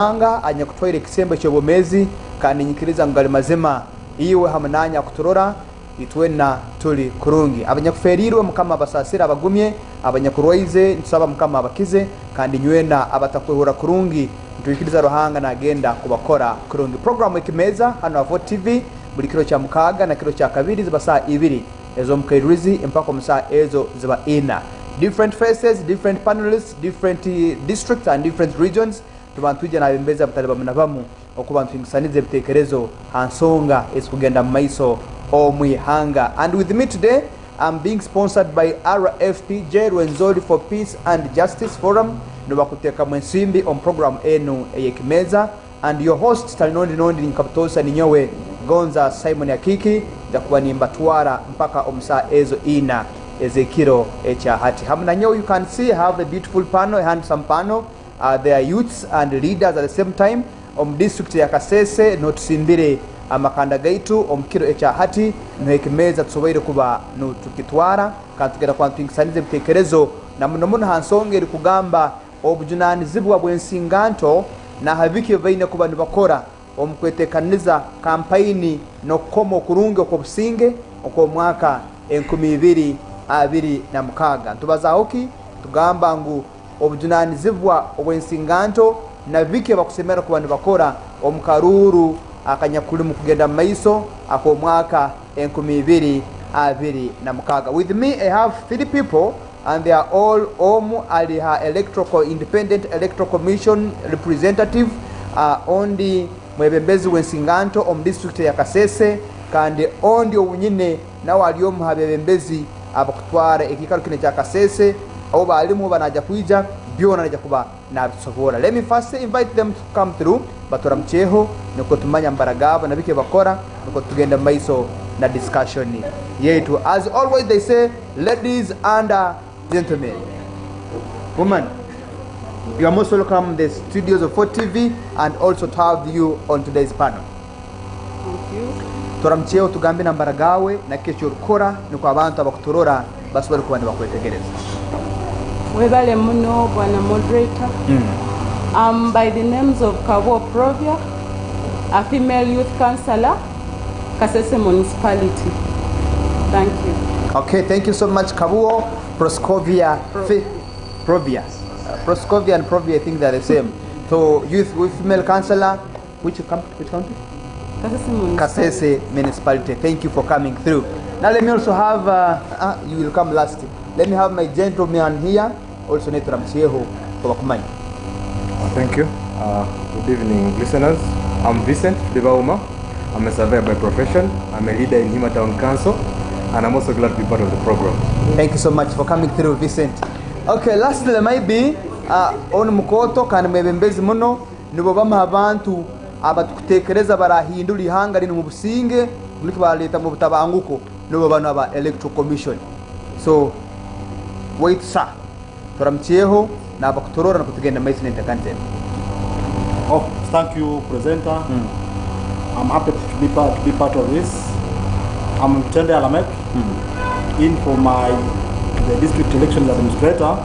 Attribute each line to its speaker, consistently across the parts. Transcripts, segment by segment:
Speaker 1: anga anya kutwaira ekisembe ky'obwomezi kandi nyikiriza ngali mazima iwe hamunanya kuturora itwena tuli kurungi abanyakuferirwe mukama abasasira abagumye abanyakurwaize nsaba mukama abakize kandi nywena abatakwehura kurungi ntwikiriza ruhanga nagenda kubakora kurungi. Program Ekimeeza hano avo TV buli kiro kya mukaga na kiro kya kabiri ziba saa 2 ezo mukairizi empaka musaa ezo ziba 4. Different faces, different panelists, different districts and different regions. Tubantujja nabembeza butaliba munabamu okubantu ingisanize bitekerezo hansonga esikugenda maiso omwihanga. And with me today I'm being sponsored by RFPJ Rwenzori for Peace and Justice Forum nobakuteka mwensimbi on program enu Ekimeeza, and your host talinondi nkaptosa ninyowe Gonza Simon Akiki jakuba nimbatwara mpaka omsa ezo ina ezekiro echa hati hamna nyo. You can see I have a beautiful panel, handsome panel. They are youths and leaders at the same time. District ya Kasese notusimbire amakanda gaitu omkiro echa hati no Ekimeeza tusoboire kuba no tukitwara katugera kwantu ingisanize bitekerezo na muno hansonge kugamba obujunanizibwa bwensinganto na habiki baine kuba nibakora omukwetekaniza kampayini no komo kurungi okubusinge okwo mwaka 2026 tubaza hoki tugamba ngu obujunanizibwa obwensinganto na bike bakusemera kuba nibakora omukaruru akanyakuli mu kugenda maiso ako mwaka 2026. With me I have 3 people and they are all aliha independent electoral commission representative ondi mwebembezi wensinganto district ya Kasese kandi ondi obunyine nawe aliyomu habebembezi abakutwara ekikalo kine kya Kasese abo balimu banaja kuija byona naja kuba nabisobora. Let me first invite them to come through batora mcheho nuko tumanya mbaragaba na bike bakora nuko tugenda maiso na discussion yetu. As always they say, ladies and gentlemen, women, you are most welcome in the studios of 4TV and also to have you on today's panel.
Speaker 2: Thank you.
Speaker 1: Tora mcheho tugambe na mbaragawe na kecho rukora nuko abantu abakuturora basubira kuba bakwetegereza.
Speaker 2: Webale muno bwana moderator. By the names of Kabuo Provia, a female youth councillor, Kasese municipality. Thank you.
Speaker 1: Okay, thank you so much Kabuo. Proscovia Provia. Proscovia and Provia, I think they're the same. So youth with female councillor, which country? Kasese municipality. Thank you for coming through. Now let me also have you will come last. Let me have my gentleman here also Netra Mcheho for Wakumai.
Speaker 3: Thank you. Good evening listeners. I'm Vincent Debauma. I'm a surveyor by profession. I'm a leader in Hima Town Council and I'm also glad to be part of the program.
Speaker 1: Thank you so much for coming through, Vincent. Okay, lastly there might be on mukoto kandi mwebembezi muno nibo bama abantu abatukutekereza barahindura ihanga rino mu businge muri kubaleta mu butabanguko nibo bana ba electoral commission. So wait sir, turamcheho na abakutorora na kutugenda maisi nenta content.
Speaker 4: Oh, thank you presenter. I'm happy to be part of this. I'm Tende Alamek, in for the district elections administrator,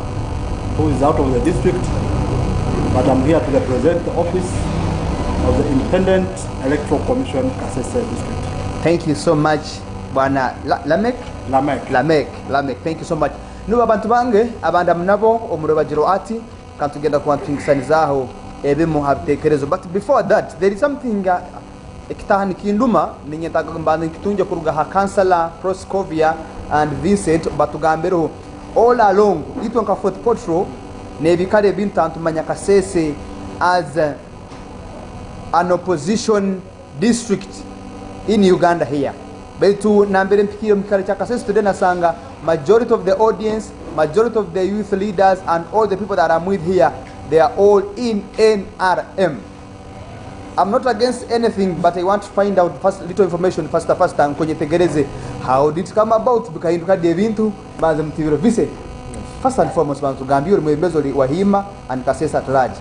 Speaker 4: who is out of the district, but I'm here to represent the office of the Independent Electoral Commission, Kasese District.
Speaker 1: Thank you so much, Bwana Lamek. Thank you so much. Nuba abantu bange abanda mnabo omurobajiro ati kantugenda kwantingisanizaho ebimo habitekerezo. But before that there is something ekitahani kinduma ninyetaga mbanda kitunje kuruga ha councillor Proscovia and Vincent batugambero all along itwanka fourth patrol nebikale bintantu manya Kasese as an opposition district in Uganda here. Betu nambere mpikiro mkale cha Kasese today nasanga majority of the audience, majority of the youth leaders and all the people that I'm with here, they are all in NRM. I'm not against anything, but I want to find out little information first kwenye tegereze how did it come about bikahinduka devintu baza mtiviro vise. First and foremost bantu gambio mwebezo wa Hima and Kasese at large.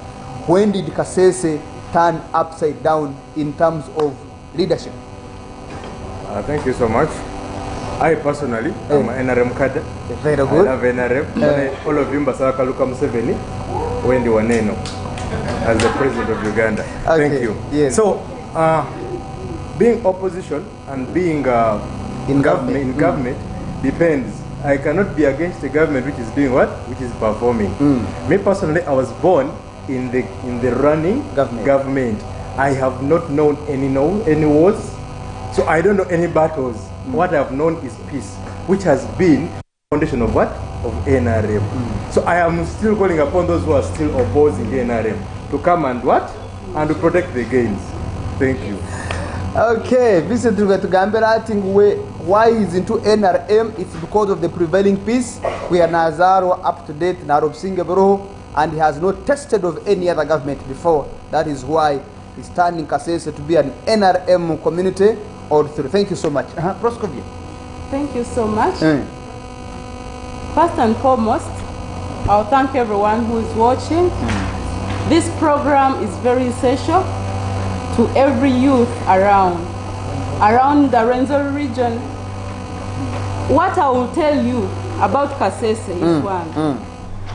Speaker 1: When did Kasese turn upside down in terms of leadership?
Speaker 3: Thank you so much. I personally am an NRM cadre.
Speaker 1: Very good.
Speaker 3: I love NRM. All of you mbasaka luka Museveni wendi waneno. as the president of Uganda.
Speaker 1: Okay,
Speaker 3: Thank you.
Speaker 1: yes.
Speaker 3: So, being opposition and being in government depends. I cannot be against the government which is doing what? Which is performing. Me personally, I was born in the running government. I have not known any wars, so I don't know any battles. What I have known is peace, which has been the foundation of what? Of NRM. So I am still calling upon those who are still opposing NRM to come and what? And to protect the gains. Thank you.
Speaker 1: Okay, Vincent Tugambera, I think why he's into NRM, it's because of the prevailing peace. We are Nazaro up to date, Narob Singapore, and he has not tested of any other government before. That is why he's turning Kasese to be an NRM community all through. Thank you so much. Proskovia.
Speaker 2: Thank you so much. First and foremost, I'll thank everyone who is watching. This program is very essential to every youth around the Rwenzori region. What I will tell you about Kasese is one.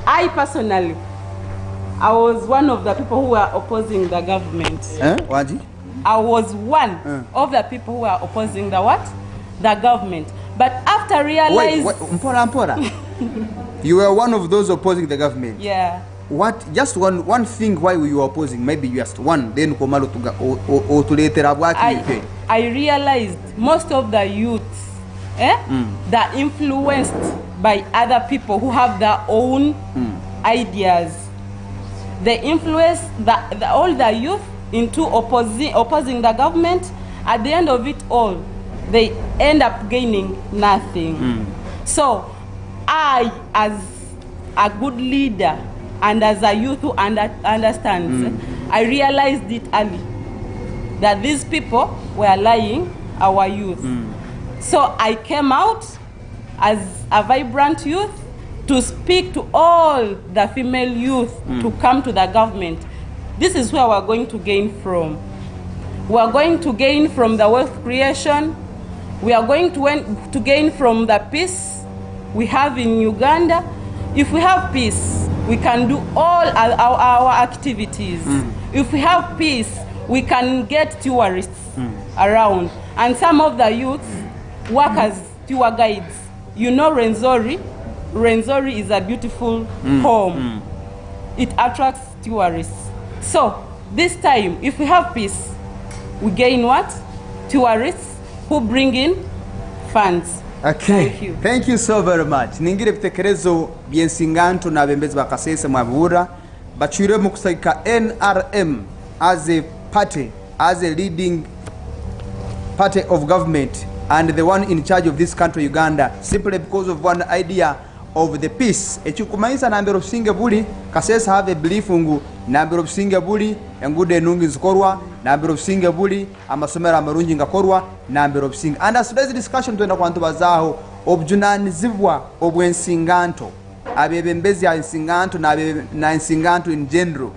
Speaker 2: I personally, I was one of the people who were opposing the government. I was one of the people who were opposing the what? The government. But after realizing...
Speaker 1: Wait, Mpora. You were one of those opposing the government?
Speaker 2: Yeah.
Speaker 1: What? Just one thing why you were opposing, maybe just one, then
Speaker 2: I realized most of the youths, they're influenced by other people who have their own ideas. They influence all the youth into opposing the government. At the end of it all, they end up gaining nothing. So I, as a good leader and as a youth who understands, I realized it early that these people were lying our youth. So I came out as a vibrant youth to speak to all the female youth to come to the government. This is where we're going to gain from. We're going to gain from the wealth creation. We are going to gain from the peace we have in Uganda. If we have peace, we can do all our activities. If we have peace, we can get tourists around. And some of the youths work as tour guides. You know Rwenzori? Rwenzori is a beautiful home. It attracts tourists. So this time, if we have peace, we gain what? Tourists who bring in funds.
Speaker 1: Okay. Thank you so very much. Ningire bitekerezo byensinganto na bembezi bakasese mwabura bachire mu kusaka NRM as a party, as a leading party of government and the one in charge of this country Uganda, simply because of one idea of the peace. Echikumaisa number of Singapore Kasese have a belief ungu number of Singapore engude nungi zikorwa number of Singapore amasomero amarungi ngakorwa number of Sing. And as today's discussion twenda kwantu bazaho objunanizibwa obwensinganto abebembezi ya insinganto na insinganto in general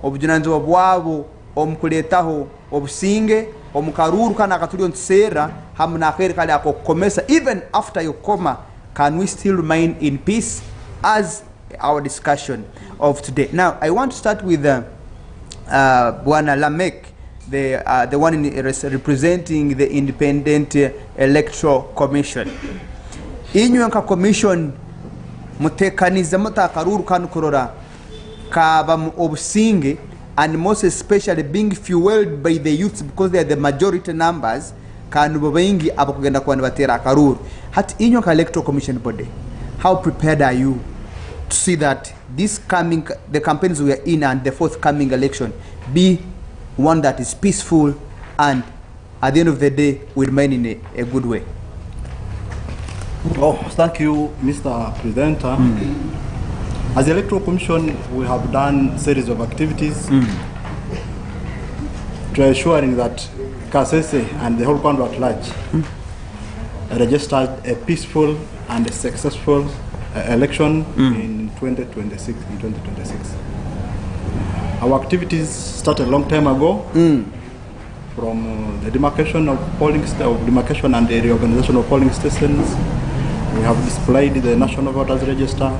Speaker 1: objunanizibwa bwabo omukuletaho obusinge omukaruru kana akatulio ntsera hamuna akheri kale akokomesa even after you coma. Can we still remain in peace as our discussion of today? Now, I want to start with Bwana Lamek, the one representing the Independent Electoral Commission. Inyuanka Commission mutekaniza mutakaruru kanukurora kaba obusinge, and most especially being fueled by the youths because they are the majority numbers. Kanu bengi abakugenda kwa batera karuru hat inyo ka electoral commission body. How prepared are you to see that the campaigns we are in and the forthcoming election be one that is peaceful and at the end of the day will remain in a good way?
Speaker 4: Oh, thank you, Mr. Presenter. As the electoral commission, we have done series of activities to ensuring that Kasese and the whole country at large registered a peaceful and a successful election in 2026. Our activities started a long time ago from the demarcation of demarcation and the reorganization of polling stations. We have displayed the National Voters Register.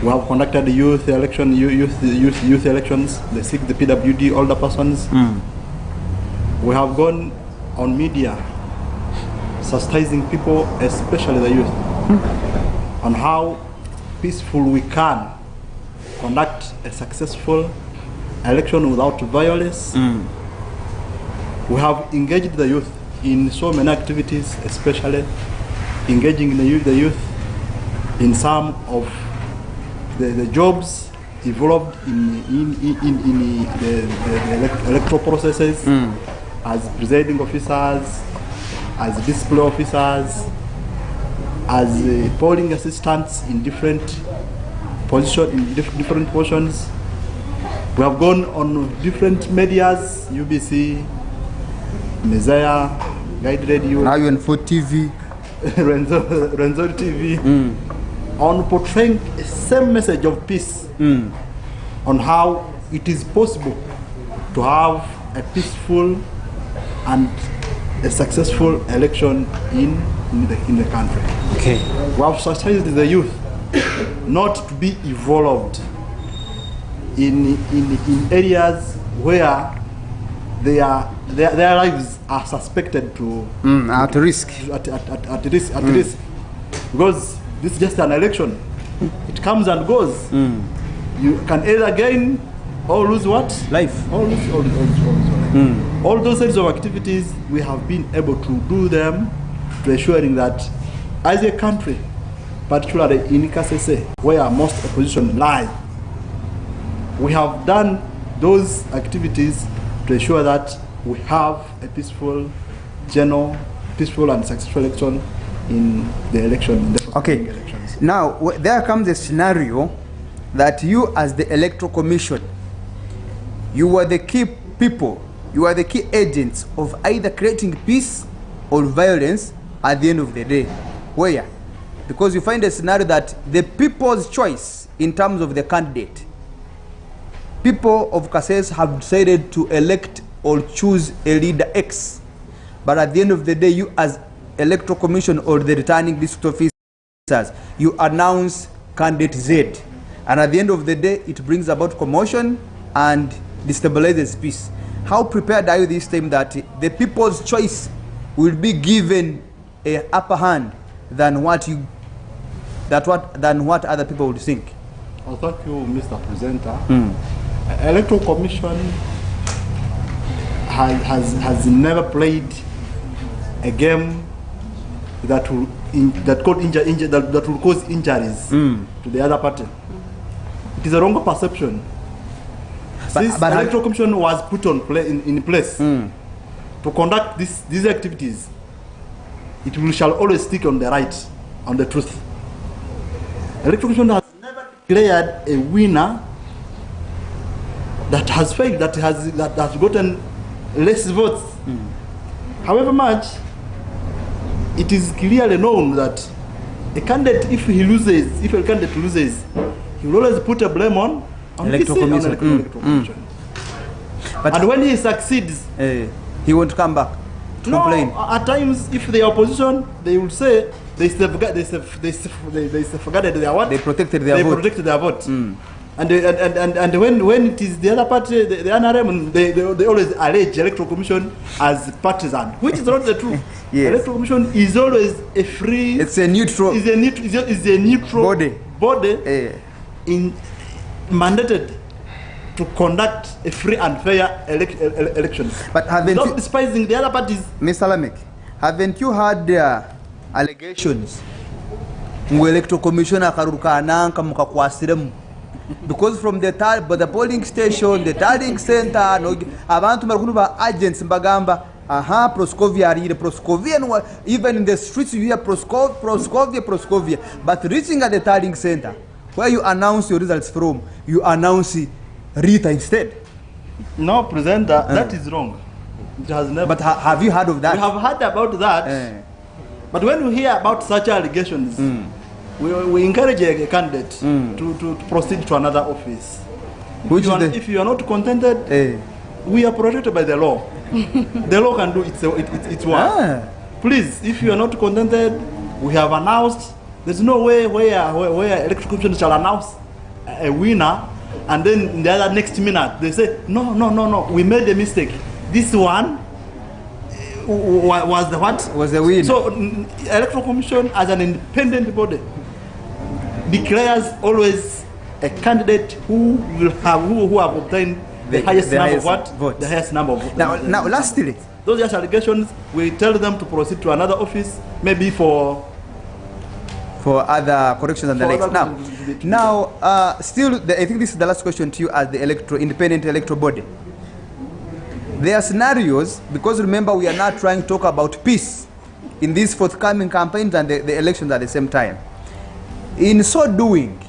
Speaker 4: We have conducted youth elections, the 6th, the PWD, older persons. We have gone on media, sensitizing people, especially the youth, on how peaceful we can conduct a successful election without violence. We have engaged the youth in so many activities, especially engaging the youth in some of the jobs involved in the electoral processes, as presiding officers, as display officers, as polling assistants in different positions, in different portions. We have gone on different medias, UBC, Messiah, Guide Radio,
Speaker 1: Now you're on Food TV.
Speaker 4: Renzo TV, on portraying the same message of peace, on how it is possible to have a peaceful and a successful election in the country.
Speaker 1: Okay.
Speaker 4: We have sensitized the youth not to be involved in areas where their lives are suspected to
Speaker 1: At risk.
Speaker 4: at risk, because this is just an election. It comes and goes. You can either gain or lose what?
Speaker 1: Life.
Speaker 4: All those sorts of activities, we have been able to do them to ensuring that as a country, particularly in Kasese, where most opposition lie, we have done those activities to ensure that we have a peaceful, general, peaceful and successful election in the election. In the
Speaker 1: Okay.
Speaker 4: elections.
Speaker 1: Now, there comes a scenario that you as the Electoral Commission, you are the key people, you are the key agents of either creating peace or violence at the end of the day. Where? Because you find a scenario that the people's choice in terms of the candidate, people of Kasese have decided to elect or choose a leader X, but at the end of the day, you as Electoral Commission or the returning district officers, you announce candidate Z, and at the end of the day, it brings about commotion and destabilizes peace. How prepared are you this time that the people's choice will be given a upper hand than what other people would think?
Speaker 4: Well, thank you, Mr. Presenter. Electoral Commission has never played a game that will that will cause injuries to the other party. It is a wrong perception. Since
Speaker 1: but
Speaker 4: Electoral Commission was put in place to conduct these activities, it shall always stick on the right, on the truth. Electoral Commission has never declared a winner that has failed, that has gotten less votes. However much, it is clearly known that a candidate, if a candidate loses, he will always put a blame on
Speaker 1: Electoral Commission.
Speaker 4: Electoral Commission.
Speaker 1: But
Speaker 4: And when he succeeds,
Speaker 1: he won't come back to complain.
Speaker 4: at times, if the opposition, they will say they safeguarded their what?
Speaker 1: They protected their vote.
Speaker 4: Protected their vote. And when it is the other party, the NRM, they always allege Electoral Commission as partisan, which is not the truth.
Speaker 1: Yes.
Speaker 4: Electoral Commission is always a free.
Speaker 1: It's a neutral
Speaker 4: Is a neutral body mandated to conduct a free and fair elections.
Speaker 1: But haven't
Speaker 4: not
Speaker 1: you,
Speaker 4: despising the other parties.
Speaker 1: Mr. Lamek, haven't you had allegations mu Electoral Commission akarukananka mukakwasiremu? Because from the polling station, the tallying center, abantu marukunu ba agents mbagamba, Proscovia, even in the streets you hear Proscovia, but reaching at the tallying center, where you announce your results from, you announce Rita instead.
Speaker 4: No, presenter, that is wrong. It has never.
Speaker 1: But have you heard of that?
Speaker 4: We have heard about that. But when we hear about such allegations, we encourage a candidate to proceed to another office. If you are not contented, we are protected by the law. The law can do its work. Please, if you are not contented, we have announced. There's no way where Electoral Commission shall announce a winner, and then in the other next minute they say, no, we made a mistake. This one was the what?
Speaker 1: Was the winner.
Speaker 4: So Electoral Commission as an independent body declares always a candidate who have obtained the highest number of what?
Speaker 1: Votes.
Speaker 4: The highest number of votes.
Speaker 1: Now lastly,
Speaker 4: those just allegations, we tell them to proceed to another office, maybe for
Speaker 1: other corrections and the likes. Now, still, I think this is the last question to you as the independent electoral body. There are scenarios, because remember we are now trying to talk about peace in these forthcoming campaigns and the elections at the same time. In so doing,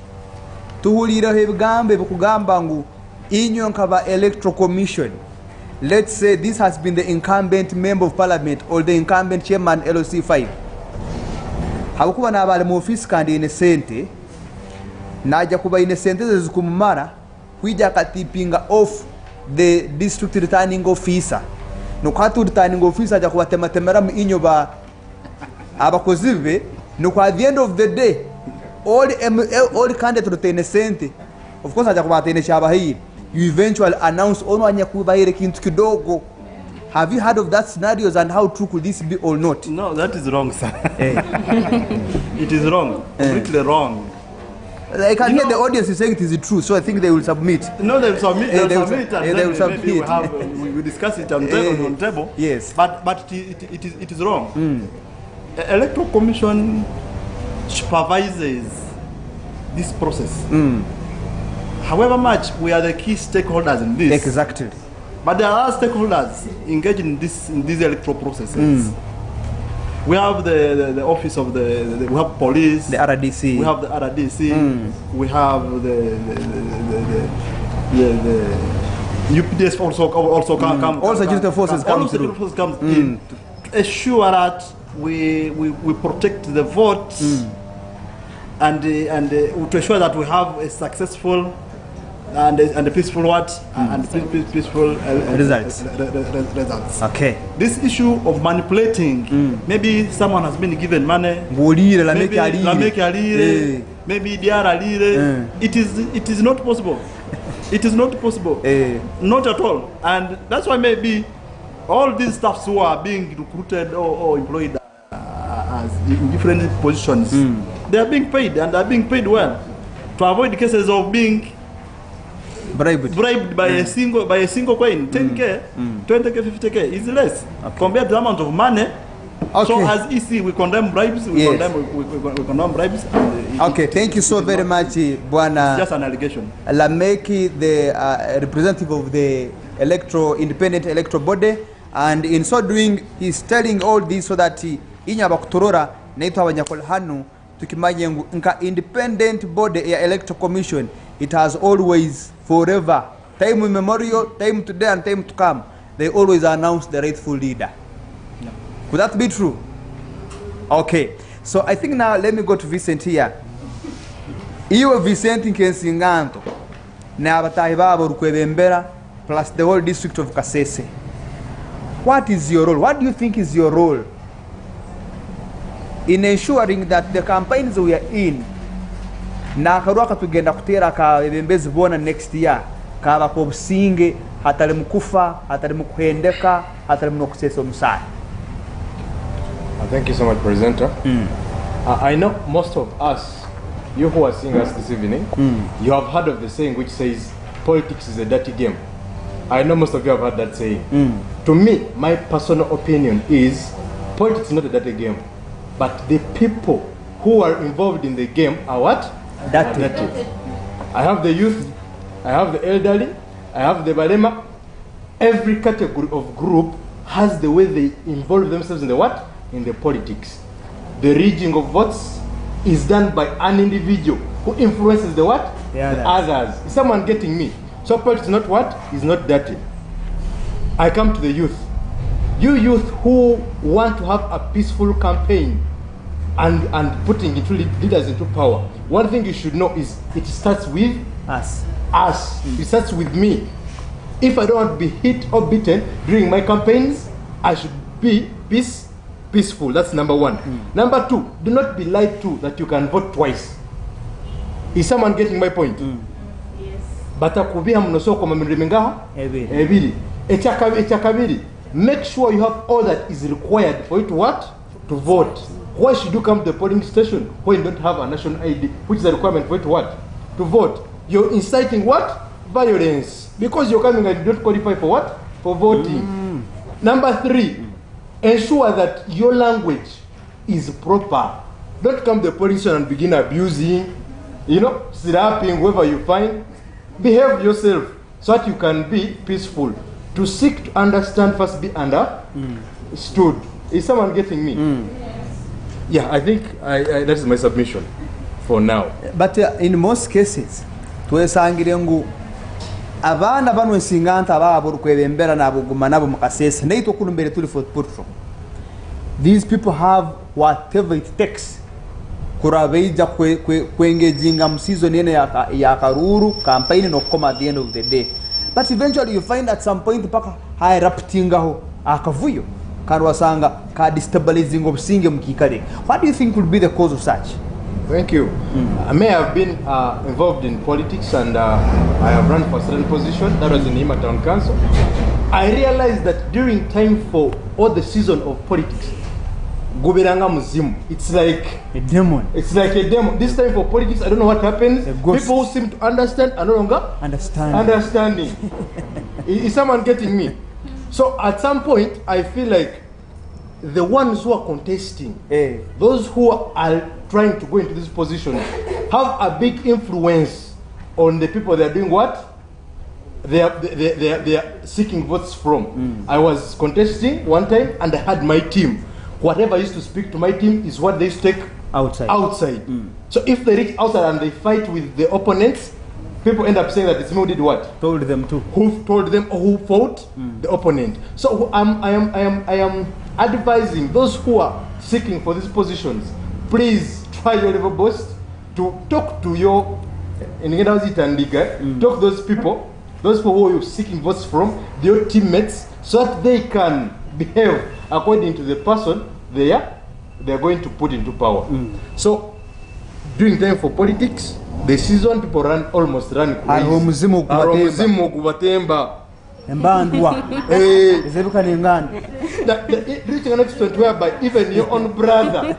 Speaker 1: tuhulira ebigambo ebikugamba ngu inyo nkaba electoral commission, let's say this has been the incumbent member of parliament or the incumbent chairman LOC5, habukuba n'abali mu office kandi ine sente najja kuba ine sente zezikumumara kwija katipinga off the district returning officer nokwatu returning officer ajja kubatematemaera mu inyo abakozi be nokwa at the end of the day all candidate rutene sente, of course ajja kubatene cyabahiri, you eventually announce ono anya kubahire kintu kidogo. Have you heard of that scenarios and how true could this be or not?
Speaker 4: No, that is wrong, sir. It is wrong, completely wrong.
Speaker 1: I can hear the audience is saying it is true, so I think they will submit.
Speaker 4: No, they will submit. They will submit, and
Speaker 1: they will
Speaker 4: submit. We discuss it on the table.
Speaker 1: Yes.
Speaker 4: But it is wrong. Electoral Commission supervises this process. However much we are the key stakeholders in this.
Speaker 1: Exactly.
Speaker 4: But there are stakeholders engaged in these electoral processes. We have the office of we have police,
Speaker 1: the RDC.
Speaker 4: We have the RDC. We have the UPDS also come.
Speaker 1: All security forces come through.
Speaker 4: All security forces come in to ensure that we protect the vote and to ensure that we have a successful and a peaceful what and peaceful
Speaker 1: results. Okay.
Speaker 4: This issue of manipulating, maybe someone has been given money, maybe it is not possible. It is not possible. Not at all. And that's why maybe all these staffs who are being recruited or employed as in different positions, they are being paid, and they are being paid well, to avoid cases of being bribed by a single coin. 10k, 20k, 50k is less compared to the amount of money. Okay. So as EC, we condemn bribes. We condemn bribes.
Speaker 1: Okay, thank you so very much, Bwana.
Speaker 4: Just an allegation.
Speaker 1: Lameki, the representative of the independent electoral body, and in so doing, he's telling all this so that inya bakutorora naitwa abanyakol hanu tukimanye nka independent body ya electoral commission. It has always, forever, time immemorial, time today and time to come, they always announce the rightful leader. No. Could that be true? Okay. So I think now let me go to Vincent here. Iwe Vincent Nkensinganto na abatahi babo rukwebembera plus the whole district of Kasese. What is your role? What do you think is your role in ensuring that the campaigns we are in na karuaka tugenda kutera ka ebembezi bona next year kaba ko businge hatali mukufa hatali mukuhendeka hatali mukusesa omusaya?
Speaker 3: Thank you so much, presenter. I know most of us, you who are seeing us this evening, you have heard of the saying which says politics is a dirty game. I know most of you have heard that saying. To me, my personal opinion is politics is not a dirty game, but the people who are involved in the game are what? Dirty. I have the youth, I have the elderly, I have the balema. Every category of group has the way they involve themselves in the what? In the politics. The rigging of votes is done by an individual who influences the what? The others. Is someone getting me? So politics is not what? Is not dirty. I come to the youth. You youth who want to have a peaceful campaign and putting leaders into power, one thing you should know is it starts with us. It starts with me. If I don't want to be hit or beaten during my campaigns, I should be peaceful. That's number one. Number two, do not be lied to that you can vote twice. Is someone getting my point? batakubiha muno sokoma mirimi ngaha ebiri. Ekyakabiri, make sure you have all that is required for you to what? To vote. Why should you come to the polling station when you don't have a national ID, which is a requirement for you to what? To vote. You're inciting what? Violence. Because you're coming and you don't qualify for what? For voting. Number 3, ensure that your language is proper. Don't come to the polling station and begin abusing, slapping whoever you find. Behave yourself so that you can be peaceful. To seek to understand, first be understood. Is someone getting me? Yeah, I think that is my submission for now.
Speaker 1: But in most cases, twesangire ngu abana bano ensinganta ababo kwebembera nabuguma nabo mukasese neito kulumbere tuli for putro. These people have whatever it takes kurabeja kwengezinga mseason yene ya karuru campaign no come at the end of the day. But eventually you find at some point paka high raptingaho akavuyo karwasanga ka destabilizing obusinge mukikale. What do you think would be the cause of such?
Speaker 3: Thank you. I may have been involved in politics and I have run for a certain position. That was in Hima Town Council. I realized that during time for all the season of politics, Gubiranga Muzimu, it's like
Speaker 1: a demon.
Speaker 3: It's like a demon. This time for politics, I don't know what happens. People who seem to understand are no longer understanding. Is someone getting me? So at some point, I feel like the ones who are contesting, those who are trying to go into this position, have a big influence on the people they are doing what? They are seeking votes from. I was contesting one time and I had my team. Whatever I used to speak to my team is what they used to take outside. So if they reach outside and they fight with the opponents, people end up saying that it's me who did what?
Speaker 1: Told them to.
Speaker 3: Who told them or who fought the opponent. So I am advising those who are seeking for these positions, please try your level best to talk to your talk to those people who you're seeking votes from, your teammates, so that they can behave according to the person they are going to put into power. So during time for politics, the season people almost run crazy. Reaching an extent whereby even your own brother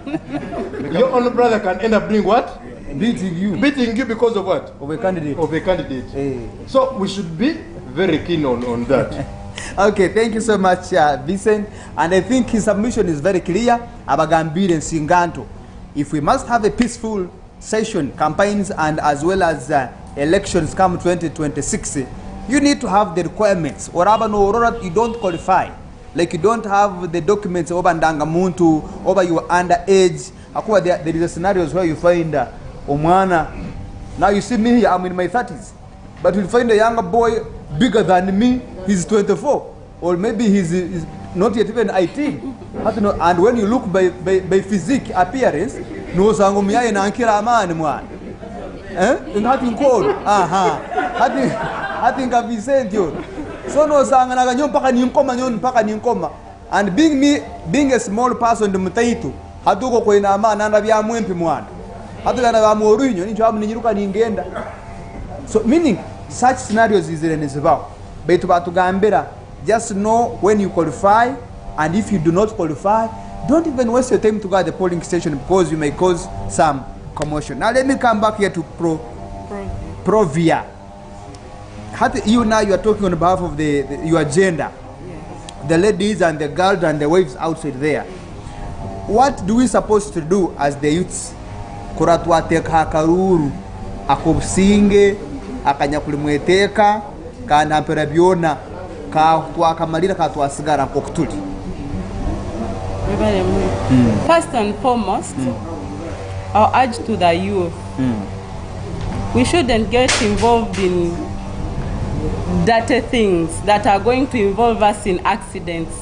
Speaker 3: can end up doing what? Beating you because of what?
Speaker 1: Of a candidate.
Speaker 3: So we should be very keen on that.
Speaker 1: Okay, thank you so much, Vincent. And I think his submission is very clear. Abagambire and Singanto. If we must have a peaceful session, campaigns, and as well as elections come 2026, you need to have the requirements. Or you don't qualify. Like you don't have the documents over Ndangamuntu, over your underage. There is a scenarios where you find Omwana. Now you see me here, I'm in my 30s. But you'll find a younger boy bigger than me, he's 24. Or maybe he's not yet even 18. And when you look by physique appearance, no sangumiya na ankira amani mwana. Ngati nkolo. Hati nga Vincent yo. So no sanga naga nyo mpaka ninkoma. And being a small person mutaitu, hatuko kwa ina amani nanda bya mwempi mwana. Hatu yana ba morinyo nicho amu ninyiruka ningenda. So meaning such scenarios is in Isabel. But batugambera, just know when you qualify, and if you do not qualify, don't even waste your time to go at the polling station because you may cause some commotion. Now let me come back here to Provia. You now you are talking on behalf of your gender, the ladies and the girls and the wives outside there. What do we supposed to do as the youths? Kuratwateka hakaruru, akubsinge, akanyakulimweteka, kanampera byona, twakamalira katwasigara nkokutuli.
Speaker 2: First and foremost, I'll urge to the youth, we shouldn't get involved in dirty things that are going to involve us in accidents.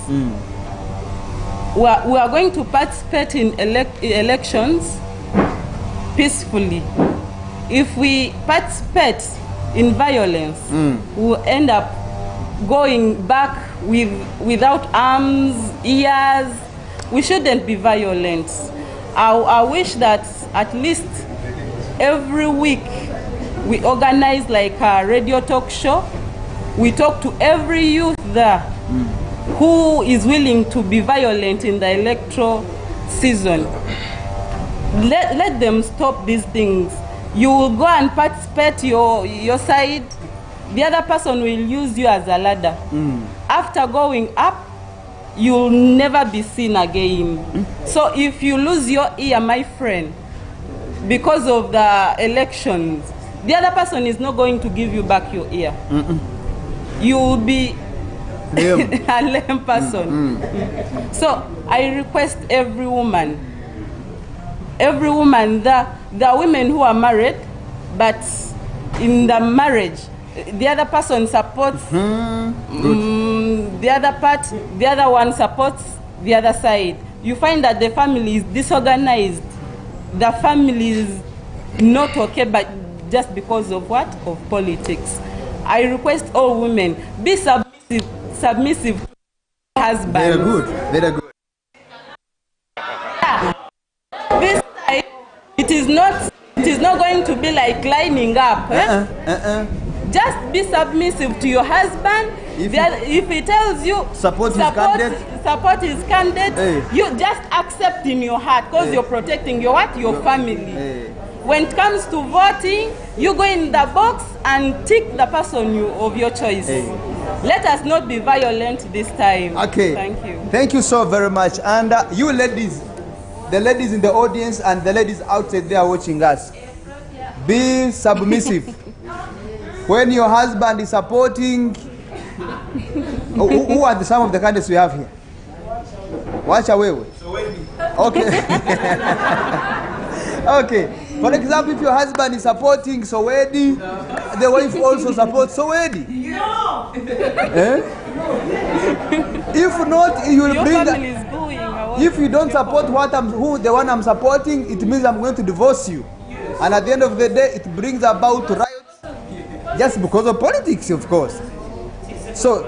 Speaker 2: We are going to participate in elections peacefully. If we participate in violence, we'll end up going back without arms, ears. We shouldn't be violent. I wish that at least every week We organize like a radio talk show. We talk to every youth there who is willing to be violent in the electoral season. Let them stop these things. You will go and participate your side. The other person will use you as a ladder. After going up, you'll never be seen again. So if you lose your ear, my friend, because of the elections, the other person is not going to give you back your ear. You will be a lame person. So I request every woman, the women who are married, but in the marriage, the other person supports the other one supports the other side. You find that the family is disorganized. The family is not okay, but just because of what? Of politics. I request all women, be submissive to your husband.
Speaker 1: Very good, very good.
Speaker 2: This time, it is not going to be like lining up. Just be submissive to your husband. If he tells you support his candidate, you just accept in your heart, because you're protecting your what? Your family. When it comes to voting, you go in the box and tick the person of your choice. Let us not be violent this time.
Speaker 1: Okay.
Speaker 2: Thank you.
Speaker 1: Thank you so very much. And you ladies, the ladies in the audience and the ladies outside there watching us, be submissive. When your husband is supporting, who are some of the candidates we have here? Watch away. Okay. Okay. For example, if your husband is supporting Sowedi, the wife also supports Sowedi. If not, you will bring. If you don't support the one I'm supporting, it means I'm going to divorce you. And at the end of the day, it brings about riots, just because of politics, of course. So,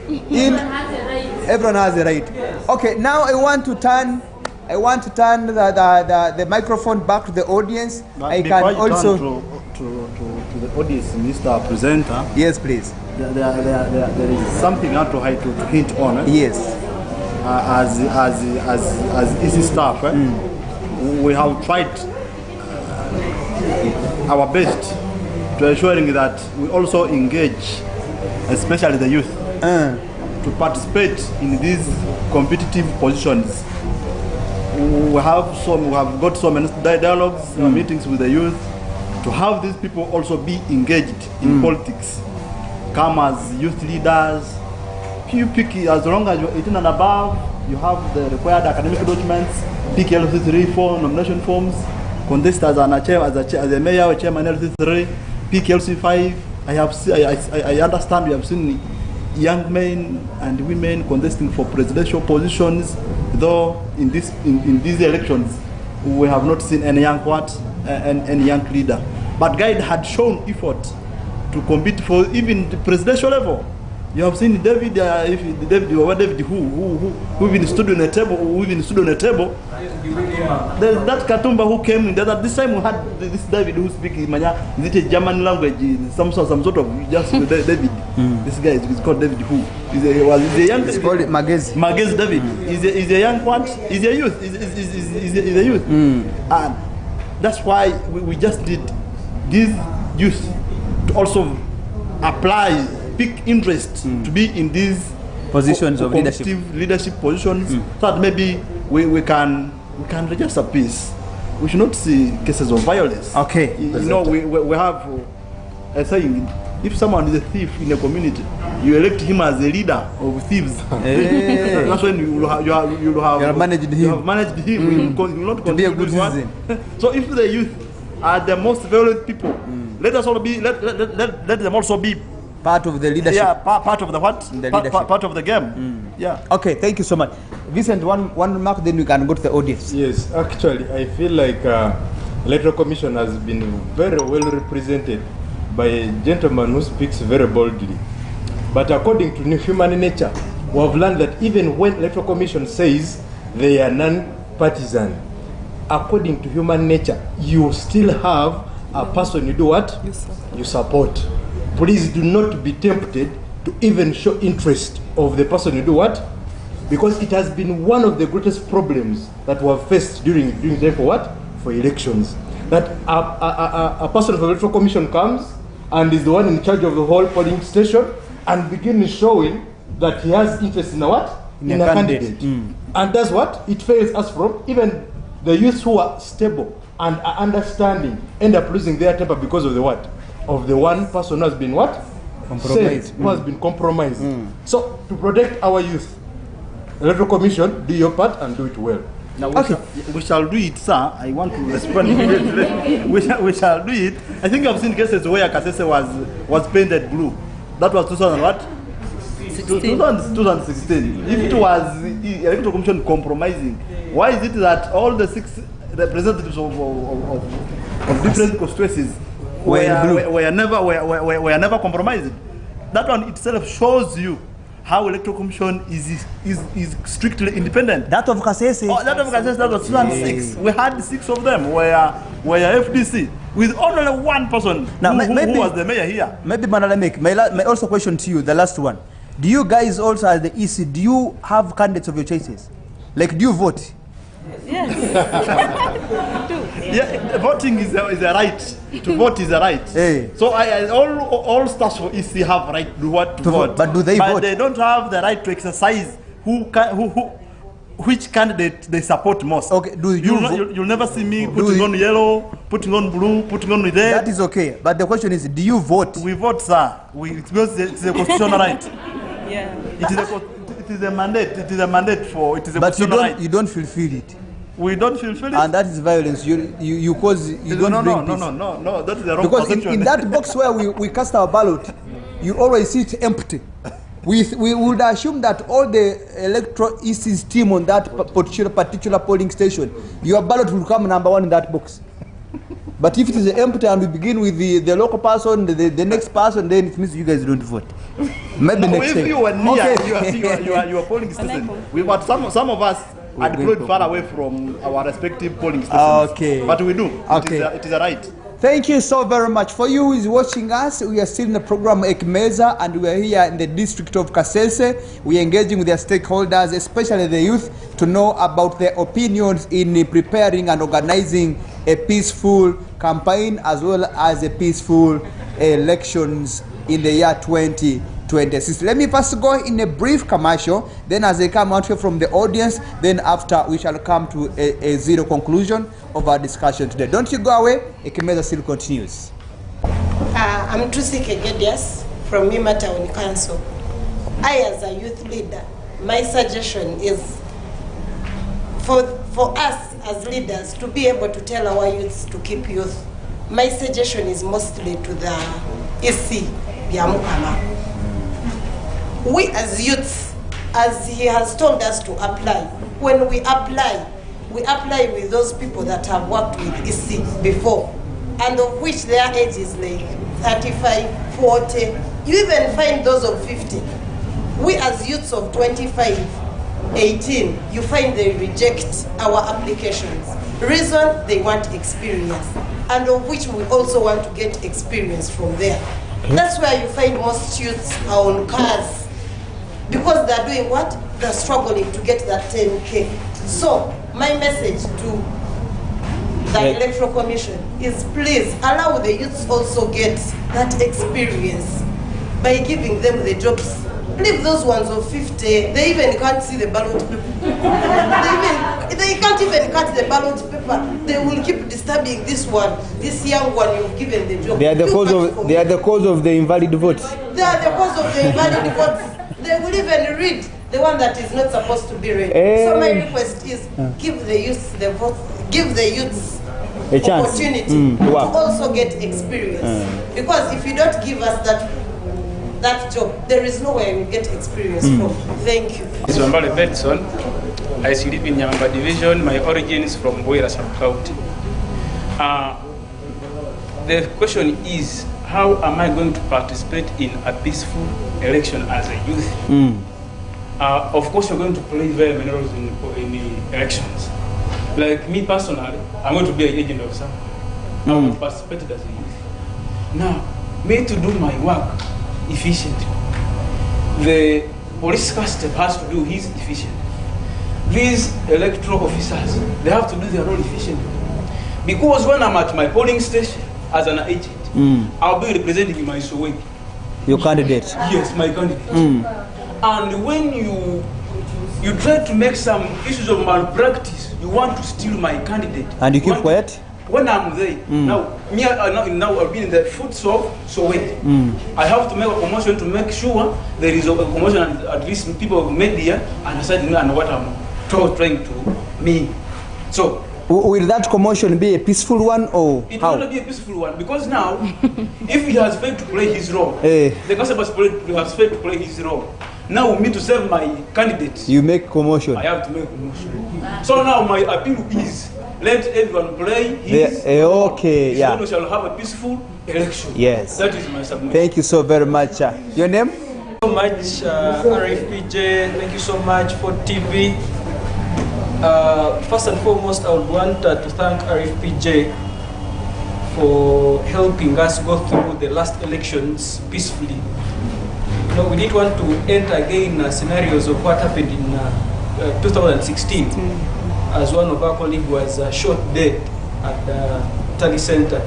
Speaker 1: everyone has a right. Okay, now I want to turn the microphone back to the audience.
Speaker 4: But
Speaker 1: I can also
Speaker 4: to the audience, Mr. Presenter.
Speaker 1: Yes, please.
Speaker 4: There is something I want to hint on.
Speaker 1: Yes.
Speaker 4: As easy staff, we have tried our best to ensuring that we also engage, especially the youth, to participate in these competitive positions. We have got so many dialogues, meetings with the youth, to have these people also be engaged in politics. Come as youth leaders. You pick, as long as you're 18 and above, you have the required academic documents, pick LC3 for nomination forms, contest as a mayor or chairman LC3, pick LC5. I understand we have seen young men and women contesting for presidential positions, though in these elections we have not seen any young leader. But Guide had shown effort to compete for even the presidential level. You have seen David, who even stood on a table, There's that Katumba who came in. This time we had this David who speaks German language, some sort of just David. This guy is called David who? He's a young.
Speaker 1: It's called Magezi.
Speaker 4: Magezi David. He's a young one. He's a youth. He's a youth. And that's why we just did these youth to also apply big interest to be in these
Speaker 1: positions of
Speaker 4: leadership positions, so that maybe we can register peace. We should not see cases of violence.
Speaker 1: Okay.
Speaker 4: You know, we have a saying: if someone is a thief in a community, you elect him as a leader of thieves. That's when you have managed him. You have managed him. You will not
Speaker 1: to be a good citizen.
Speaker 4: So if the youth are the most violent people, let us all be let them also be
Speaker 1: part of the leadership.
Speaker 4: Yeah, part of the what? Part of the game. Yeah.
Speaker 1: Okay, thank you so much. Vincent, one remark, then we can go to the audience.
Speaker 3: Yes, actually, I feel like Electoral Commission has been very well represented by a gentleman who speaks very boldly. But according to human nature, we have learned that even when Electoral Commission says they are non-partisan, according to human nature, you still have a person you do what? You support. Please do not be tempted to even show interest of the person you do what? Because it has been one of the greatest problems that we have faced during time for what? For elections. That a person of the electoral commission comes and is the one in charge of the whole polling station and begins showing that he has interest in a what? In a candidate. And that's what? It fails us from even the youths who are stable and are understanding end up losing their temper because of the what? Of the one person who has been what?
Speaker 1: Compromised.
Speaker 3: Who has been compromised. So to protect our youth, electoral commission, do your part and do it well.
Speaker 4: Now we shall do it, sir. I want to respond immediately. we shall do it. I think I've seen cases where Kasese was painted blue. That was 2000 what? 2016. If it was the electoral commission compromising, why is it that all the 6 representatives of different constituencies were never compromised? That one itself shows you how electoral commission is strictly independent.
Speaker 1: That of Kasese.
Speaker 4: Oh, that of Kasese, that was 2006. We had 6 of them were FDC with only one person
Speaker 1: Now,
Speaker 4: who was the mayor here.
Speaker 1: Maybe Manalamik, may also question to you, the last one. Do you guys also as the EC, do you have candidates of your choices? Like, do you vote?
Speaker 2: Yes.
Speaker 4: Yeah, voting is a right. To vote is a right.
Speaker 1: Hey.
Speaker 4: So all staffs for EC have right to what to vote.
Speaker 1: But do they vote?
Speaker 4: But they don't have the right to exercise which candidate they support most.
Speaker 1: Okay,
Speaker 4: you'll never see me putting on yellow, putting on blue, putting on red.
Speaker 1: That is okay. But the question is, do you vote?
Speaker 4: We vote, sir. It's a constitutional right.
Speaker 2: Yeah.
Speaker 4: It is a mandate. It is a mandate for. It is a
Speaker 1: But
Speaker 4: constitutional right.
Speaker 1: you don't fulfill it.
Speaker 4: We don't fulfill it.
Speaker 1: And that is violence. You cause you don't bring peace.
Speaker 4: No. That is the wrong
Speaker 1: Because
Speaker 4: perception.
Speaker 1: in that box where we cast our ballot, you always see it empty. We would assume that all the electoral EC's team on that particular polling station, your ballot will come number 1 in that box. But if it is empty and we begin with the local person, the next person, then it means you guys don't vote. Maybe next time.
Speaker 4: If you were near
Speaker 1: Okay.
Speaker 4: your polling station, but some of us are deployed far away from our respective polling stations.
Speaker 1: Okay.
Speaker 4: But we do.
Speaker 1: Okay.
Speaker 4: It is a right.
Speaker 1: Thank you so very much. For you who is watching us, we are still in the program Ekimeeza, and we are here in the district of Kasese. We are engaging with their stakeholders, especially the youth, to know about their opinions in preparing and organizing a peaceful campaign as well as a peaceful elections in the year 2026. Let me first go in a brief commercial, then as they come out here from the audience, then after we shall come to a zero conclusion of our discussion today. Don't you go away, Ekimeeza still continues.
Speaker 5: I'm Trucy Kegedias from Mima Town Council. I, as a youth leader, my suggestion is for us as leaders to be able to tell our youths to keep youth. My suggestion is mostly to the EC, Biamukama. We as youths, as he has told us to apply, when we apply with those people that have worked with EC before, and of which their age is like 35, 40, you even find those of 50. We as youths of 25, 18, you find they reject our applications. Reason, they want experience, and of which we also want to get experience from there. That's where you find most youths are on cars, because they're doing what? They're struggling to get that 10K. So, my message to the Electoral Commission is please allow the youths also get that experience by giving them the jobs. Leave those ones of 50, they even can't see the ballot paper. they can't even cut the ballot paper. They will keep disturbing this one, this young one you've given the job.
Speaker 1: They are the cause of the invalid votes.
Speaker 5: They are the cause of the invalid votes. They will even read the one that is not supposed to be read. So my request is give the youth the vote, give the youths
Speaker 1: a chance,
Speaker 5: opportunity to also get experience. Because if you don't give us that job, there is no way we get experience from. Thank you.
Speaker 6: This is Wambale Betson. I live in Nyamba Division. My origin is from Bwera Sub-County. The question is, how am I going to participate in a peaceful election as a youth? Of course, you're going to play very many roles in the elections. Like me personally, I'm going to be an agent officer. I would have participated as a youth. Now, me to do my work efficiently, the police constable has to do his efficient. These electoral officers, they have to do their role efficiently. Because when I'm at my polling station as an agent, I'll be representing my Soweto.
Speaker 1: Your candidate?
Speaker 6: Yes, my candidate. And when you try to make some issues of malpractice, you want to steal my candidate.
Speaker 1: And you keep quiet?
Speaker 6: When I'm there, now I've been in the foots of Soweto. I have to make a promotion to make sure there is a promotion, and at least people of media understand and what I'm trying to mean. So,
Speaker 1: will that commotion be a peaceful one, or
Speaker 6: it
Speaker 1: how?
Speaker 6: will not be a peaceful one, because now, if he has failed to play his role, the constable has failed to play his role. Now, me to serve my candidate,
Speaker 1: you make commotion.
Speaker 6: I have to make commotion. So now my appeal is, let everyone play his role.
Speaker 1: Okay, yeah.
Speaker 6: So we shall have a peaceful election.
Speaker 1: Yes.
Speaker 6: That is my submission.
Speaker 1: Thank you so very much. Your name?
Speaker 7: So much, RFPJ. Thank you so much for TV. First and foremost, I would want to thank RFPJ for helping us go through the last elections peacefully. You know, we didn't want to enter again scenarios of what happened in 2016, as one of our colleagues was shot dead at the Tally Center.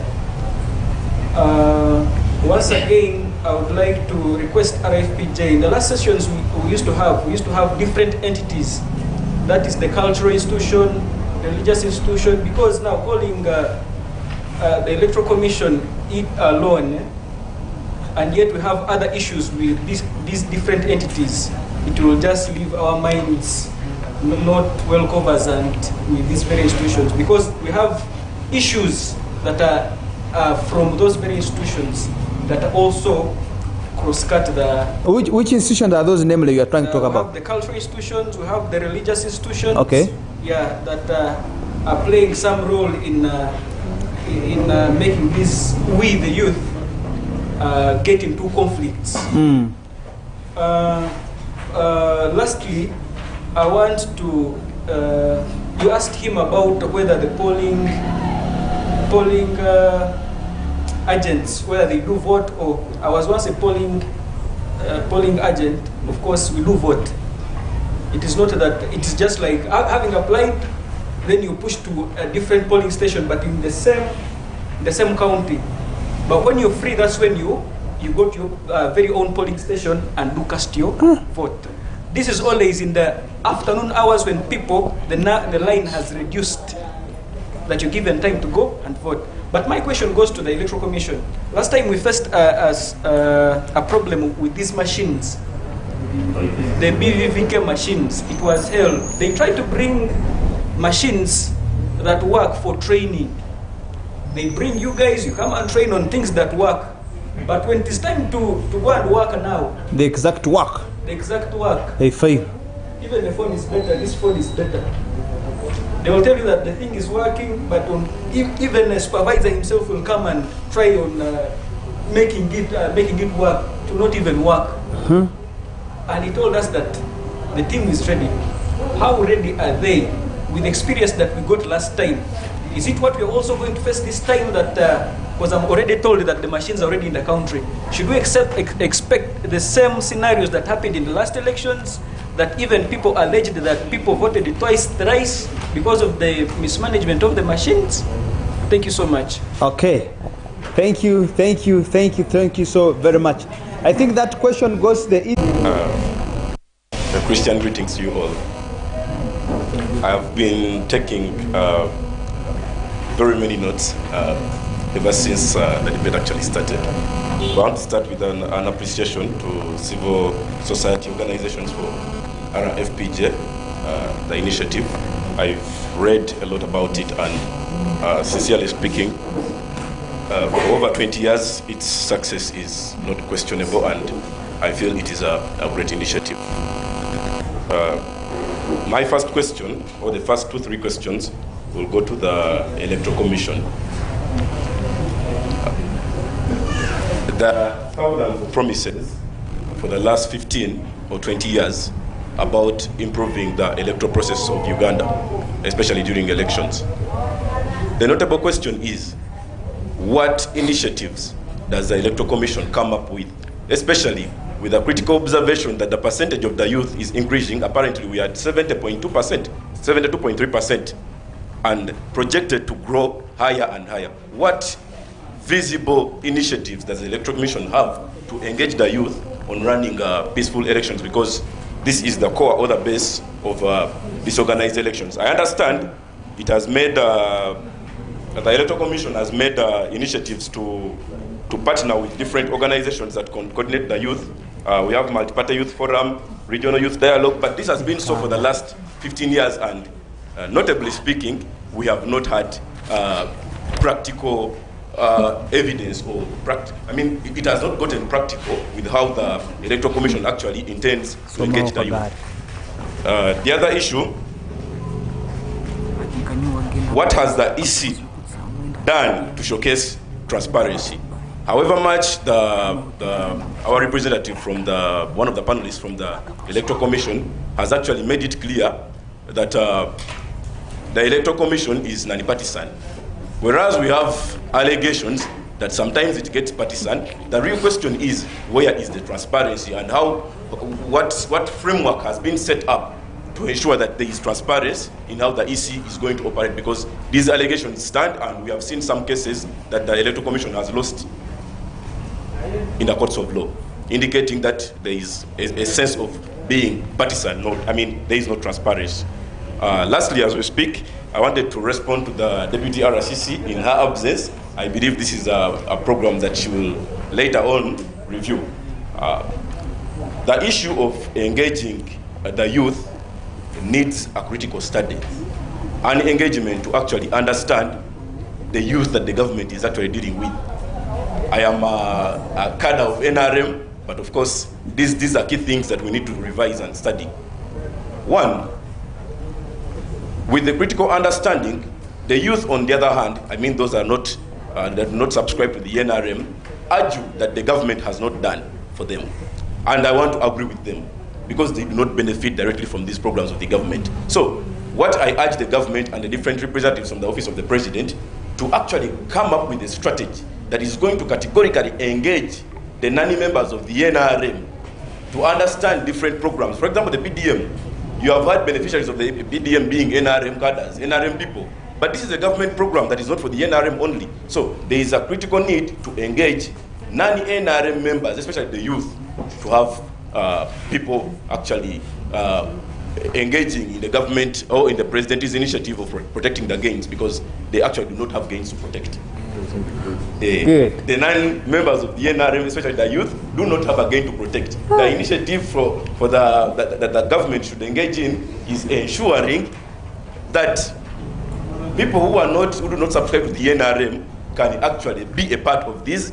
Speaker 7: Once again, I would like to request RFPJ. In the last sessions we used to have different entities. That is the cultural institution, religious institution, because now calling the Electoral Commission it alone, and yet we have other issues with these different entities. It will just leave our minds not well covered and with these very institutions, because we have issues that are from those very institutions that are also cross-cut the...
Speaker 1: Which institutions are those namely you are trying to talk about?
Speaker 7: We have the cultural institutions, we have the religious institutions.
Speaker 1: Okay.
Speaker 7: Yeah, that are playing some role in making this, we the youth, get into conflicts. Lastly, I want to, you asked him about whether the polling agents, whether they do vote, or I was once a polling agent. Of course, we do vote. It is not that, it is just like having applied, then you push to a different polling station, but in the same county. But when you're free, that's when you go to your very own polling station and do cast your vote. This is always in the afternoon hours when people, the line has reduced, that you're given time to go and vote. But my question goes to the Electoral Commission. Last time we faced a problem with these machines, the BVVK machines. It was hell. They tried to bring machines that work for training. They bring you guys, you come and train on things that work. But when it is time to go and work now,
Speaker 1: The exact work,
Speaker 7: they
Speaker 1: fail.
Speaker 7: Even the phone is better, this phone is better. They will tell you that the thing is working, but even a supervisor himself will come and try on making it work, to not even work. And he told us that the team is ready. How ready are they with the experience that we got last time? Is it what we're also going to face this time, that, because I'm already told that the machines are already in the country. Should we expect the same scenarios that happened in the last elections, that even people alleged that people voted twice, thrice because of the mismanagement of the machines? Thank you so much.
Speaker 1: Okay. Thank you so very much. I think that question goes the
Speaker 8: Christian greetings to you all. I have been taking very many notes ever since the debate actually started. I want to start with an appreciation to civil society organizations for RFPJ, the initiative. I've read a lot about it, and sincerely speaking, for over 20 years, its success is not questionable, and I feel it is a great initiative. My first question, or the first 2-3 questions, will go to the Electoral Commission. There are thousands of promises for the last 15 or 20 years about improving the electoral process of Uganda, especially during elections. The notable question is, what initiatives does the Electoral Commission come up with, especially with a critical observation that the percentage of the youth is increasing. Apparently we are at 70.2%, 72.3%, and projected to grow higher and higher. What visible initiatives does the Electoral Commission have to engage the youth on running peaceful elections? Because this is the core or the base of disorganized elections. I understand it has made, the Electoral Commission has made initiatives to partner with different organizations that can coordinate the youth. We have multi-party youth forum, regional youth dialogue, but this has been so for the last 15 years, and notably speaking, we have not had practical evidence or it has not gotten practical with how the Electoral Commission actually intends to engage the youth. The other issue, what has the EC done to showcase transparency? However much our representative from one of the panelists from the Electoral Commission has actually made it clear that the Electoral Commission is non-partisan. Whereas we have allegations that sometimes it gets partisan, the real question is, where is the transparency, and what framework has been set up to ensure that there is transparency in how the EC is going to operate? Because these allegations stand, and we have seen some cases that the Electoral Commission has lost in the courts of law, indicating that there is a sense of being partisan. There is no transparency. Lastly, as we speak, I wanted to respond to the Deputy RCC in her absence. I believe this is a program that she will later on review. The issue of engaging the youth needs a critical study and engagement to actually understand the youth that the government is actually dealing with. I am a cadre of NRM, but of course, these are key things that we need to revise and study. One, with the critical understanding, the youth, on the other hand, those are not that do not subscribe to the NRM, argue that the government has not done for them. And I want to agree with them, because they do not benefit directly from these programs of the government. So what I urge the government and the different representatives from the Office of the President to actually come up with a strategy that is going to categorically engage the non-members of the NRM to understand different programs. For example, the PDM. You have had beneficiaries of the PDM being NRM cadres, NRM people. But this is a government program that is not for the NRM only. So there is a critical need to engage non-NRM members, especially the youth, to have people actually engaging in the government or in the president's initiative of protecting the gains, because they actually do not have gains to protect. The non-members of the NRM, especially the youth, do not have a gain to protect. The initiative for the government should engage in is ensuring that people who do not subscribe to the NRM can actually be a part of these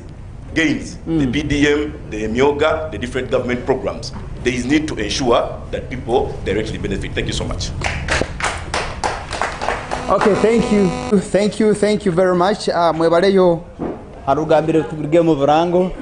Speaker 8: gains, the PDM, the Myoga, the different government programs. There is need to ensure that people directly benefit. Thank you so much.
Speaker 1: Okay, thank you very much. Mwebaleyo harugambire tugirigemo vurango.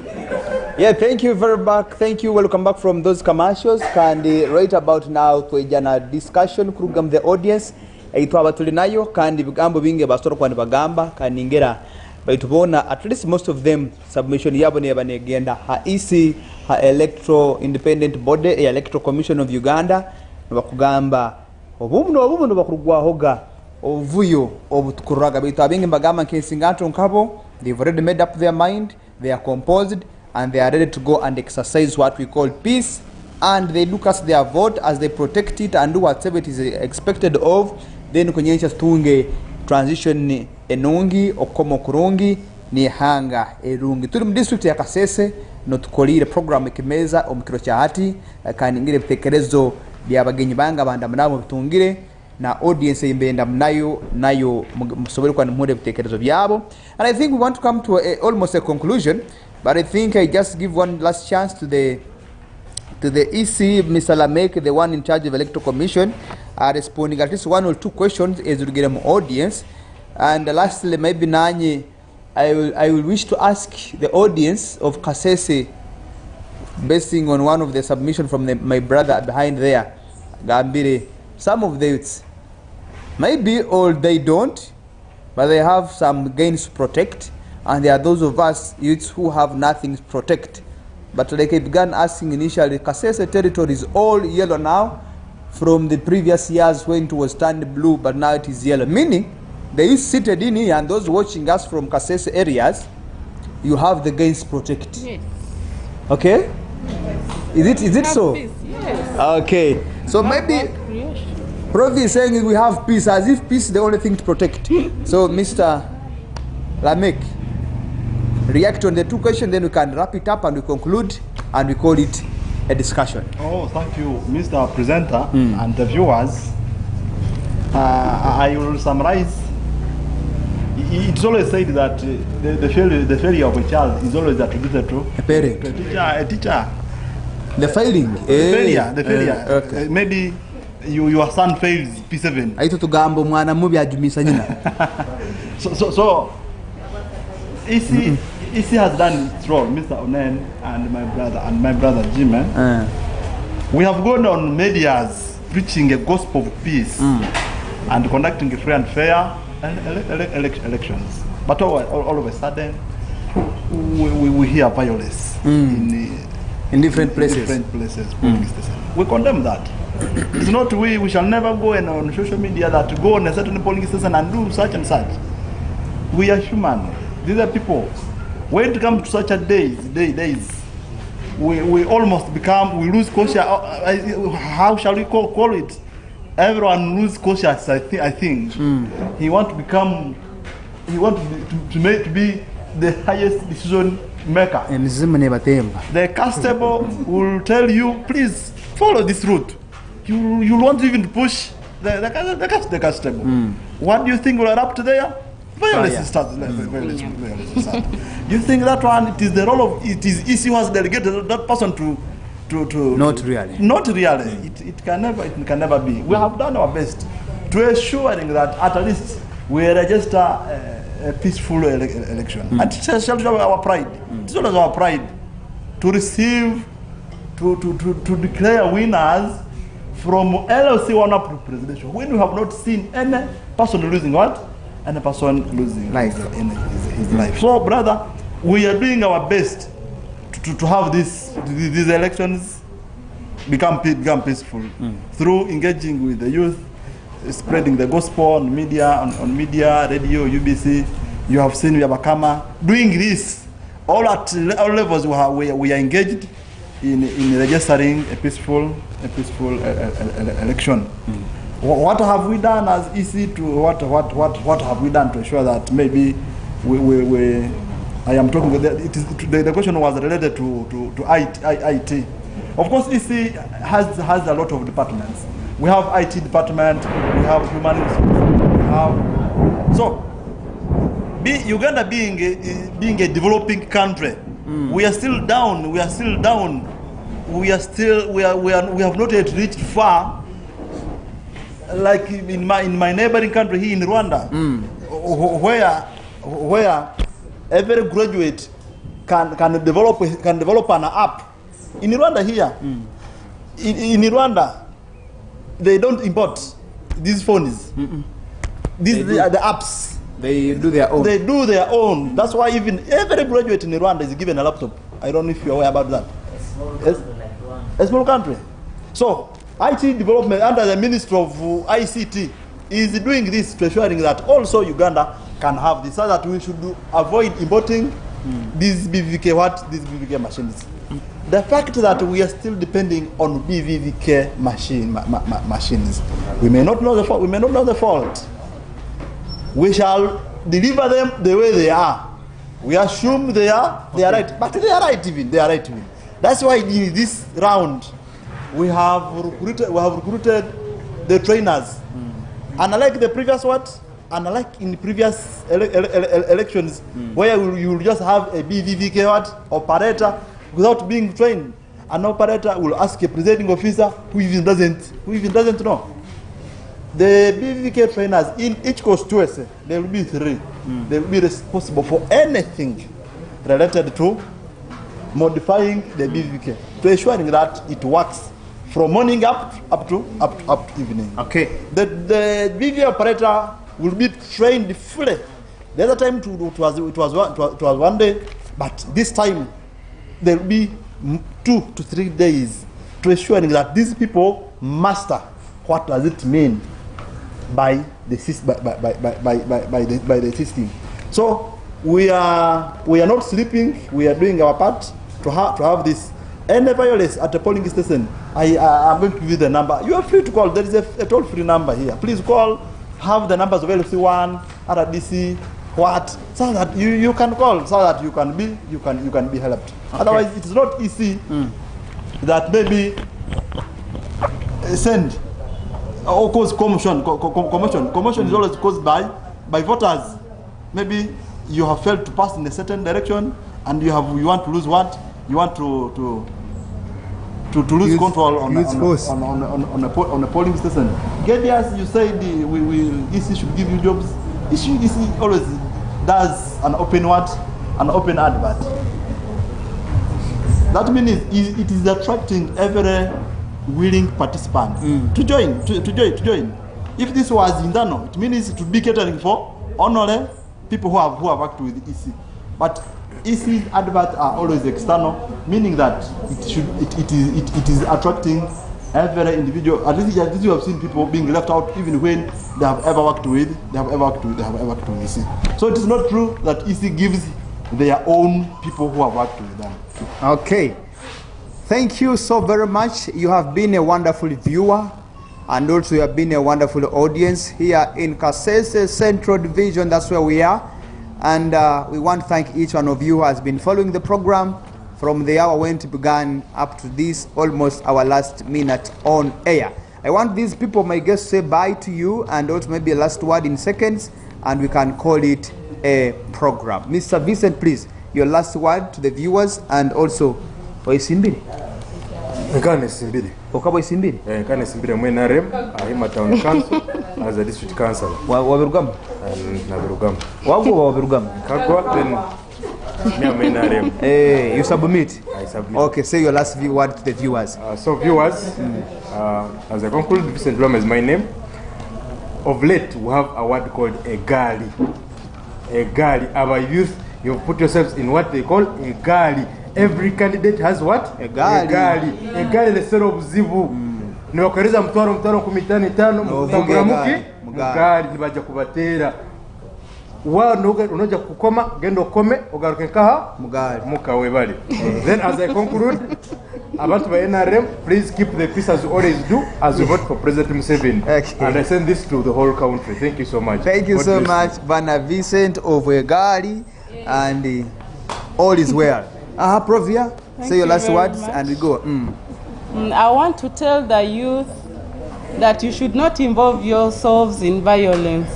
Speaker 1: Yeah, thank you very much. Thank you. Welcome back from those commercials. Kandi right about now twejana discussion kurugam the audience. Eitwa batuli nayo kandi bigambo binge basoro kwandi bagamba kandi ngera baitubona at least most of them submission yabo ne banegenda ha EC ha electoral independent body electoral commission of Uganda bakugamba obumuno bakurugwa hoga ovuyo obutukuraga bitu abinge mbagamba nkensingato nkabo. They've already made up their mind, they are composed, and they are ready to go and exercise what we call peace, and they look at their vote as they protect it and do whatever it is expected of. Then kunyesha tunge transition enungi okomo kurungi ni hanga erungi turi mu district ya Kasese no tukolire program Ekimeeza omukiro kya hati kandi ngire bitekerezo bya bagenyi banga bandamnamo bitungire na audience imbenda nayo musobole kwa nimure bitekerezo byabo. And I think we want to come to almost a conclusion, but I think I just give one last chance to the EC, Mr. Lamek, the one in charge of Electoral Commission, responding at least one or two questions as we get them audience. And lastly, maybe Nanyi, I will wish to ask the audience of Kasese, basing on one of the submission from my brother behind there, Gambire, some of the youths, maybe or they don't, but they have some gains to protect. and there are those of us youths who have nothing to protect. But like I began asking initially, Kasese territory is all yellow now from the previous years when it was turned blue, but now it is yellow. Meaning, the youth seated in here and those watching us from Kasese areas, you have the gains protected.
Speaker 2: Yes.
Speaker 1: Okay? Is it so?
Speaker 2: Peace, yes.
Speaker 1: Okay. So maybe Profi is saying we have peace, as if peace is the only thing to protect. So Mr. Lamek, react on the two questions, then we can wrap it up and we conclude and we call it a discussion.
Speaker 4: Oh, thank you, Mr. Presenter and the viewers. I will summarize. It's always said that the failure of a child is always attributed to
Speaker 1: A parent.
Speaker 4: a teacher.
Speaker 1: The failing.
Speaker 4: The failure.
Speaker 1: Okay.
Speaker 4: Maybe your son fails P7.
Speaker 1: Aito tugambo mwana mubi ajumisa nyina.
Speaker 4: So EC has done its role, Mr. Onen and my brother Jim. We have gone on medias preaching a gospel of peace and conducting a free and fair elections. But all of a sudden, we hear violence
Speaker 1: In different places.
Speaker 4: polling stations. We condemn that. It's not we shall never go on social media that go on a certain polling station and do such and such. We are human. These are people. When it comes to such a days, we almost become, we lose conscience. How shall we call it? Everyone lose conscience. I think. He want to become. He want to be the highest decision maker. The constable will tell you, please follow this route. You want even to push the constable. What do you think will erupt there? Violence starts. You think that one? It is the role of EC has delegated that person to.
Speaker 1: Not really.
Speaker 4: Not really. It can never be. We have done our best to assuring that at least we register a peaceful election. And it shall show our pride. It's always our pride to receive, to declare winners from LLC one up to presidential. When we have not seen any person losing what? Any person losing
Speaker 1: life
Speaker 4: in his life. So, brother, we are doing our best to have these elections become peaceful through engaging with the youth, spreading the gospel on media, on media, radio, UBC. You have seen Yabakama doing this all at all levels. We are engaged in registering a peaceful election. What have we done as EC to what have we done to ensure that maybe we I am talking with the question was related to IT. Of course, EC has a lot of departments. We have IT department, we have human resources, we have so Uganda being a developing country, we are still down. We have not yet reached far. Like in my neighboring country here in Rwanda, where every graduate can develop an app. In Rwanda here, in Rwanda, they don't import these phones. These are the apps.
Speaker 1: They do their own.
Speaker 4: They do their own. That's why even every graduate in Rwanda is given a laptop. I don't know if you're aware about that. A small country. So IT development under the Ministry of ICT is doing this to ensuring that also Uganda can have this, so that we should avoid importing these BVK machines. The fact that we are still depending on BVK machines, we may not know the fault. We shall deliver them the way they are. We assume they are right, but they are right even. That's why in this round we have recruited the trainers. Unlike the previous unlike in previous elections where you will just have a BVK operator without being trained. An operator will ask a presiding officer who even doesn't know. The BVK trainers in each constituency, there will be 3. They will be responsible for anything related to modifying the BVK, to ensuring that it works from morning up to evening.
Speaker 1: Okay.
Speaker 4: The BVK operator will be trained fully The other time it was one day, but this time there will be 2 to 3 days to ensuring that these people master what does it mean by the system. So we are not sleeping. We are doing our part to have this. Any violence at a polling station, I'm going to give you the number. You are free to call. There is a toll-free number here. Please call. Have the numbers of LC1, RDC, so that you can call, so that you can be helped. Okay. Otherwise, it is not easy that maybe send or cause commotion. Commotion is always caused by voters. Maybe you have failed to pass in a certain direction, and you want to lose what? You want to lose control on a polling station. Gedias, you said EC should give you jobs. EC always does an open advert. That means it is attracting every willing participant to join. If this was internal, it means it would be catering for only people who have worked with EC. But EC adverts are always external, meaning that it is attracting every individual. At least you have seen people being left out even when they have ever worked with EC. So it is not true that EC gives their own people who have worked with them.
Speaker 1: Okay, thank you so very much. You have been a wonderful viewer, and also you have been a wonderful audience here in Kasese Central Division. That's where we are. And we want to thank each one of you who has been following the program from the hour when it began up to this, almost our last minute on air. I want these people, my guests, to say bye to you, and also maybe a last word in seconds, and we can call it a program. Mr. Vincent, please, your last word to the viewers, and also Oisimbiri.
Speaker 3: Nkane Simbiri.
Speaker 1: Okabo Isimbiri?
Speaker 3: Nkane Simbiri mwenarem, Ahima Town Council, as a district councillor.
Speaker 1: Wabirugam?
Speaker 3: Nabirugam.
Speaker 1: Wago Wabirugam?
Speaker 3: Kagwa, then me mwenarem.
Speaker 1: You submit?
Speaker 3: I submit.
Speaker 1: Okay, say your last word to the viewers.
Speaker 3: So viewers, as I conclude, Vincent Blom is my name. Of late, we have a word called a gali. A gali. Our youth, you put yourselves in what they call a gali. Every candidate has what? A gali. A gali the sero buzivu. Niwakareza mtwaro kumitani tano mtamuramuki mugali nibaja kubatera. Wa unoja kukoma gendo kome ugaruke nkaha mugali mukawe bali. Then as I conclude, abantu ba NRM, please keep the peace as you always do as you vote for President Museveni. Okay. And I send this to the whole country. Thank you so much.
Speaker 1: Thank you so much, Bana Vincent of Egali, and all is well. Provia, say your last words and we go.
Speaker 2: I want to tell the youth that you should not involve yourselves in violence.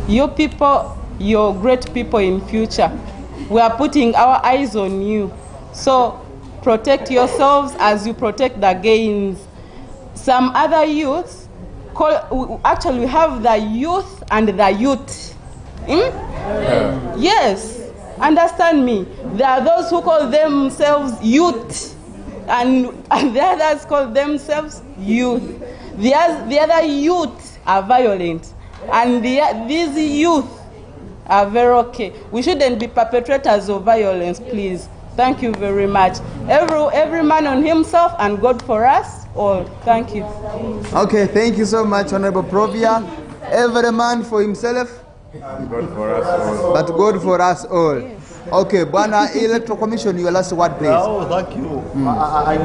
Speaker 2: You people, you're great people in future. We are putting our eyes on you. So protect yourselves as you protect the gains. Some other youths, actually we have the youth and the youth. Yes. Understand me. There are those who call themselves youth, and the others call themselves youth. The other youth are violent, and these youth are very okay. We shouldn't be perpetrators of violence, please. Thank you very much. Every man on himself, and God for us all. Thank you.
Speaker 1: Okay, thank you so much, Honorable Provia. Every man for himself,
Speaker 3: God for us all.
Speaker 1: But God for us all. Yes. Okay, Bwana Electoral Commission, your last word, please.
Speaker 4: Oh, thank you. I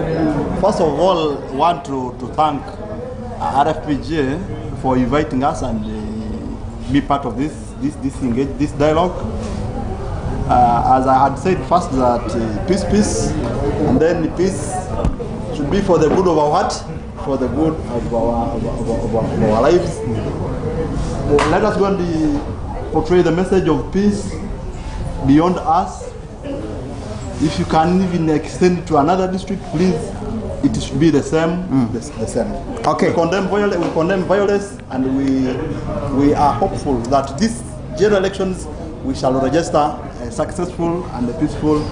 Speaker 4: first of all want to thank RFPJ for inviting us and be part of this dialogue. As I had said first that peace, and then peace should be for the good of our heart, for the good of our lives. Let us go and portray the message of peace beyond us. If you can even extend it to another district, please, it should be the same. The same.
Speaker 1: Okay.
Speaker 4: We condemn violence, and we are hopeful that these general elections we shall register a successful and a peaceful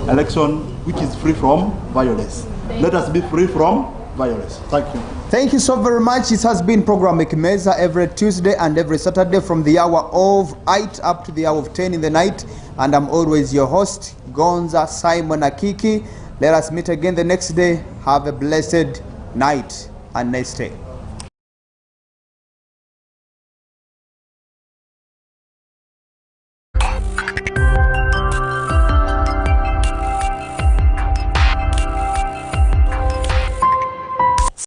Speaker 4: election which is free from violence. Let us be free from violence. Thank you.
Speaker 1: Thank you so very much. It has been program Ekimeeza every Tuesday and every Saturday from the hour of 8 up to the hour of 10 in the night. And I'm always your host, Gonza Simon Akiki. Let us meet again the next day. Have a blessed night and nice day.